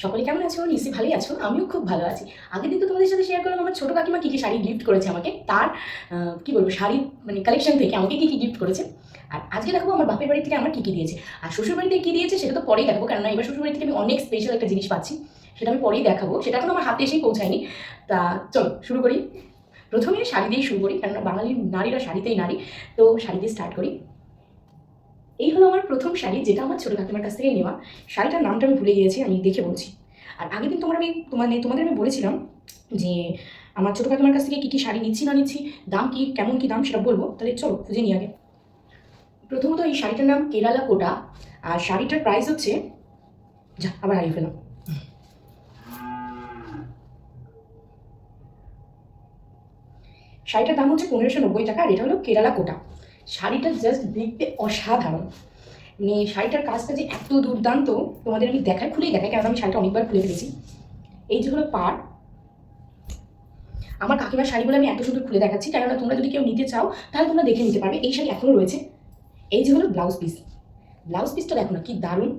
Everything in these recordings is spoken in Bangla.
সকলে কেমন আছো? নিশ্চয়ই ভালোই আছো। আমিও খুব ভালো আছি। আগের দিন তো তোমাদের সাথে শেয়ার করলাম আমার ছোটো কাকিমা কী কী শাড়ি গিফট করেছে আমাকে, তার কী বলবো শাড়ির মানে কালেকশন থেকে আমাকে কী কী গিফট করেছে। আর আজকে দেখাবো আমার বাপের বাড়ি থেকে আমার কী কী দিয়েছে। আর শ্বশুর বাড়িতে কী দিয়েছে সেটা তো পরেই দেখাবো, কেননা এবার শ্বশুর বাড়ি থেকে আমি অনেক স্পেশাল একটা জিনিস পাচ্ছি, সেটা আমি পরেই দেখাবো। সেটা এখন আমার হাতে এসেই পৌঁছায়নি। তা চলো শুরু করি। প্রথমে শাড়ি দিয়েই শুরু করি, কেননা বাঙালি নারীরা শাড়িতেই নারী। তো শাড়ি দিয়ে স্টার্ট করি। এই হলো আমার প্রথম শাড়ি, যেটা আমার ছোটো কাকিমার কাছ থেকে নেওয়া। শাড়িটার নামটা আমি ভুলে গিয়েছি, আমি দেখে বলছি। আর আগের দিন তোমাদের আমি বলেছিলাম যে আমার ছোটো কাকিমার কাছ থেকে কী কী শাড়ি নিচ্ছি না নিচ্ছি, দাম কি কেমন কী দাম সেটা বলবো। তাহলে চলো খুঁজে নিই আগে। প্রথমত এই শাড়িটার নাম কেরালা কোটা, আর শাড়িটার প্রাইস হচ্ছে, যা আবার হারিয়ে ফেলাম, শাড়িটার দাম হচ্ছে 1590 টাকা। আর এটা হলো কেরালা কোটা। শাড়িটা জাস্ট দেখতে অসাধারণ, মানে শাড়িটার কাজটা যে এত দুর্দান্ত তোমাদের আমি খুলেই দেখাই, কারণ আমি শাড়িটা অনেকবার খুলে ফেলেছি। এই যে হলো পাড়। আমার কাকিমার শাড়িগুলো আমি এত সুন্দর খুলে দেখাচ্ছি, কেননা তোমরা যদি কেউ নিতে চাও তাহলে তোমরা দেখে নিতে পারবে। এই শাড়ি এখনও রয়েছে। এই যে হলো ব্লাউজ পিস। ব্লাউজ পিসটা দেখো না কি দারুণ।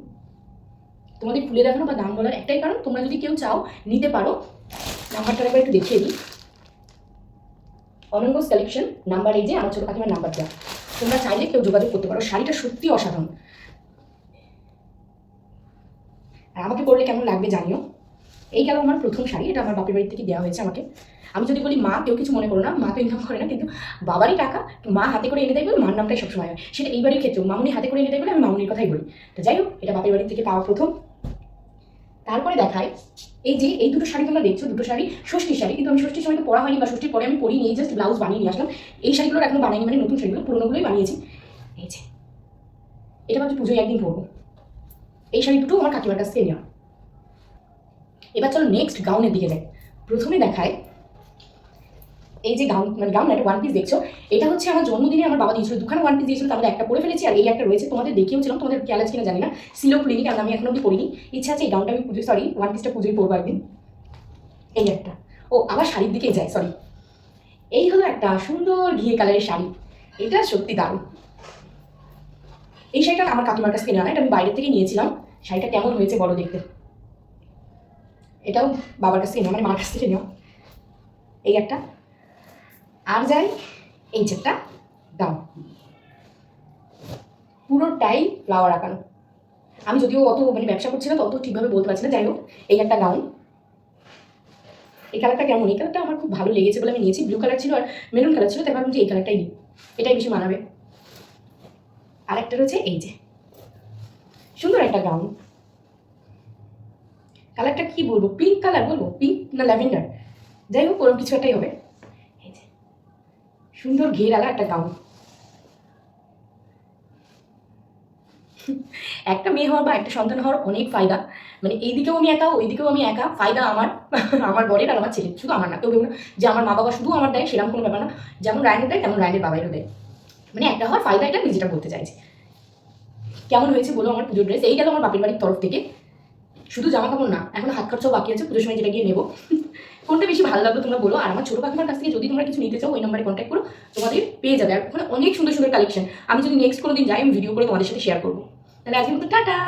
তোমাদের খুলে দেখানো বা দাম বলার একটাই কারণ, তোমরা যদি কেউ চাও নিতে পারো। নাম্বারটা একবার একটু দেখিয়ে দিই। অনঙ্গস কালেকশন, নাম্বার এই যে আমার ছোটো কাকিমার নাম্বার দেওয়া। তোমরা চাইলে কেউ যোগাযোগ করতে পারো। শাড়িটা সত্যি অসাধারণ, আর আমাকে পরলে কেমন লাগবে জানিও। এই গেল আমার প্রথম শাড়ি, এটা আমার বাপের বাড়ি থেকে দেওয়া হয়েছে আমাকে। আমি যদি বলি মা, কেউ কিছু মনে করো না, মা তো ইনকাম করে না, কিন্তু বাবারই টাকা মা হাতে করে এনে দেয় বলে মার নামটাই সবসময় হয়। সেটা এই বাড়ির ক্ষেত্রেও মামুনি হাতে করে এনে দেয় বলে আমি মামুনির কথাই বলি। তো যাই হোক, এটা বাপের বাড়ি থেকে পাওয়া প্রথম। তারপরে দেখায় এই যে এই দুটো শাড়ি তোমরা দেখছো, দুটো শাড়ি ষষ্ঠীর শাড়ি, কিন্তু আমি ষষ্ঠীর সময় তো পরা হয়নি বা ষষ্ঠীর পরে আমি পরিনি, এই জাস্ট ব্লাউজ বানিয়ে নিয়ে আসলাম। এই শাড়িগুলো এখনো বানাইনি, মানে নতুন শাড়িগুলো, পুরোনোগুলোই বানিয়েছি। এই যে এটা ভাবছি পুজোয় একদিন পরবো। এই শাড়ি দুটো আমার কাকিমার কাছ থেকে নেওয়া। এবার চলো নেক্সট গাউনের দিকে যাই। প্রথমে দেখায় এই যে গাউন, মানে গাউন একটা ওয়ান পিস দেখছো, এটা হচ্ছে আমার জন্মদিনে আমার বাবা দিয়েছিল, দুখানা ওয়ান পিস দিয়েছিল, তাহলে একটা পরে ফেলেছি, আর এই একটা রয়েছে। তোমাদের দেখিয়েছিলাম, তোমাদের খেয়াল আছে কিনা জানি না, সিলো খুলিনি, কারণ আমি এখনো অব্দি পরিনি। ইচ্ছা আছে এই গাউনটা আমি ওয়ান পিসটা পুজোয় পরবো একদিন। এই একটা, ও আবার শাড়ির দিকেই যায়, সরি। এই হলো একটা সুন্দর ঘিয়ে কালারের শাড়ি, এটা সত্যি দারুণ। এই শাড়িটা আমার কাকিমার কাছ থেকে নেওয়া না, এটা আমি বাইরে থেকে নিয়েছিলাম। শাড়িটা কেমন হয়েছে বলো দেখতে। এটাও বাবার কাছ থেকে নেওয়া, মানে মার কাছ থেকে নেওয়া। এই একটা, আর যাই এই যেটা দাও, পুরোটাই ফ্লাওয়ার আঁকানো। আমি যদিও অত মানে ব্যবসা করছি না, তো অত ঠিকভাবে বলতে পারছি না। যাই হোক, এই একটা গাউন। এই কালারটা কেমন, এই কালারটা আমার খুব ভালো লেগেছে বলে আমি নিয়েছি। ব্লু কালার ছিল আর মেরুন কালার ছিল, তাই ভাবলাম যে এই কালারটাই নিই, এটাই বেশি মানাবে। আর একটা রয়েছে এই যে সুন্দর একটা গাউন। কালারটা কি বলবো, পিঙ্ক কালার বলবো, পিঙ্ক না ল্যাভেন্ডার, যাই হোক ওরকম কিছু একটাই হবে। এই যে সুন্দর ঘেরালা একটা গাউন। একটা মেয়ে হওয়ার বা একটা সন্তান হওয়ার অনেক ফায়দা, মানে এইদিকেও আমি একা, ওইদিকেও আমি একা। ফায়দা আমার আমার বরের আর আমার ছেলে, শুধু আমার না, কেউ কেউ না যে আমার মা বাবা শুধু আমার দেয় সেরকম কোনো ব্যাপার না। যেমন রায়নের দেয় তেমন রায়নের বাবাইরও দেয়, মানে একটা হওয়ার ফায়দা, এটা আমি যেটা বলতে চাইছি। কেমন হয়েছে বলো আমার পুজোর ড্রেস। এই গেল আমার বাপের বাড়ির তরফ থেকে। শুধু জামা কাপড় না, এখন হাত খরচাও বাকি আছে, পুজোর সময় যেটা গিয়ে নেবো। কোনটা বেশি ভালো লাগলো তোমরা বলো। আর আমার ছোটো কাকিমার কাছ থেকে যদি তোমরা কিছু নিতে চাও, ওই নাম্বারে কন্ট্যাক্ট করো, তোমাদের পেয়ে যাবে। আর ওখানে অনেক সুন্দর সুন্দর কালেকশন। আমি যদি নেক্সট কোনো দিন যাই, আমি ভিডিও করে তোমাদের সাথে শেয়ার করবো। তাহলে আজকের মতো টাটা।